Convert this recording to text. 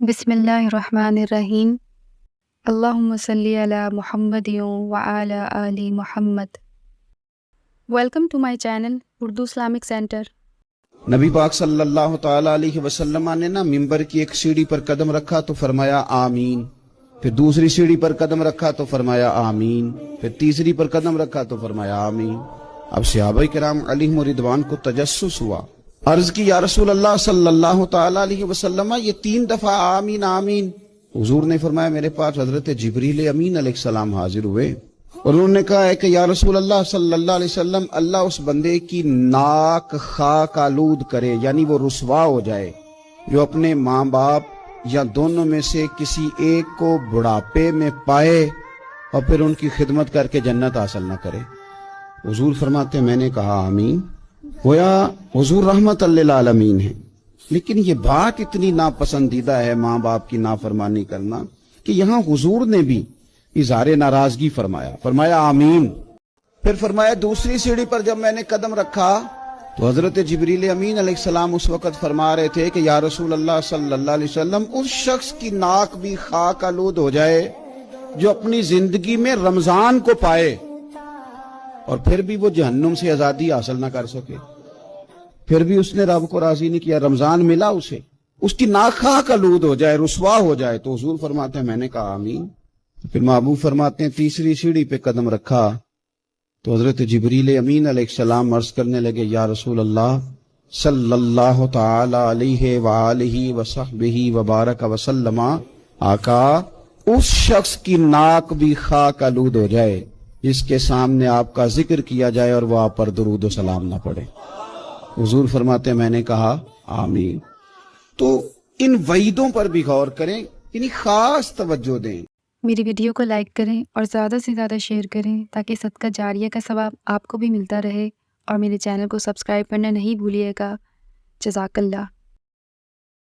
بسم اللہ الرحمن الرحیم۔ اللہم صلی علی محمد وعلی آل محمد۔ Welcome to my channel Urdu Islamic centre. نبی پاک صلی اللہ تعالی علیہ وسلم نے ممبر کی ایک سیڑھی پر قدم رکھا تو فرمایا آمین، پھر دوسری سیڑھی پر قدم رکھا تو فرمایا آمین، پھر تیسری پر قدم رکھا تو فرمایا آمین۔ اب صحابہ کرام علیہم رضوان کو تجسس ہوا، عرض کی یا رسول اللہ صلی اللہ تعالی علیہ وسلم یہ 3 دفعہ آمین آمین۔ حضور نے فرمایا میرے پاس حضرت جبریل امین علیہ السلام حاضر ہوئے اور انہوں نے کہا ہے کہ یا رسول اللہ صلی اللہ علیہ وسلم اللہ اس بندے کی ناک خاک آلود کرے، یعنی وہ رسوا ہو جائے جو اپنے ماں باپ یا دونوں میں سے کسی ایک کو بڑھاپے میں پائے اور پھر ان کی خدمت کر کے جنت حاصل نہ کرے۔ حضور فرماتے میں نے کہا آمین۔ گویا حضور رحمت للعالمین ہے، لیکن یہ بات اتنی ناپسندیدہ ہے ماں باپ کی نافرمانی کرنا کہ یہاں حضور نے بھی اظہار ناراضگی فرمایا آمین۔ پھر فرمایا دوسری سیڑھی پر جب میں نے قدم رکھا تو حضرت جبریل امین علیہ السلام اس وقت فرما رہے تھے کہ یا رسول اللہ صلی اللہ علیہ وسلم اس شخص کی ناک بھی خاک آلود ہو جائے جو اپنی زندگی میں رمضان کو پائے اور پھر بھی وہ جہنم سے آزادی حاصل نہ کر سکے، پھر بھی اس نے رب کو راضی نہیں کیا، رمضان ملا اسے، اس کی ناک خاک آلود ہو جائے، رسوا ہو جائے۔ تو حضور فرماتے ہیں میں نے کہا آمین۔ پھر محبوب فرماتے ہیں تیسری سیڑھی پہ قدم رکھا تو حضرت جبریل امین علیہ السلام عرض کرنے لگے یا رسول اللہ صلی اللہ تعالی علیہ وآلہ وصحبہ وبارک وسلم، آقا اس شخص کی ناک بھی خاک آلود ہو جائے جس کے سامنے آپ کا ذکر کیا جائے اور وہ آپ پر درود و سلام نہ پڑے۔ حضور فرماتے ہیں میں نے کہا آمین۔ تو ان وعیدوں پر بھی غور کریں، انہیں خاص توجہ دیں۔ میری ویڈیو کو لائک کریں اور زیادہ سے زیادہ شیئر کریں تاکہ صدقہ جاریہ کا ثواب آپ کو بھی ملتا رہے، اور میرے چینل کو سبسکرائب کرنا نہیں بھولیے گا۔ جزاک اللہ۔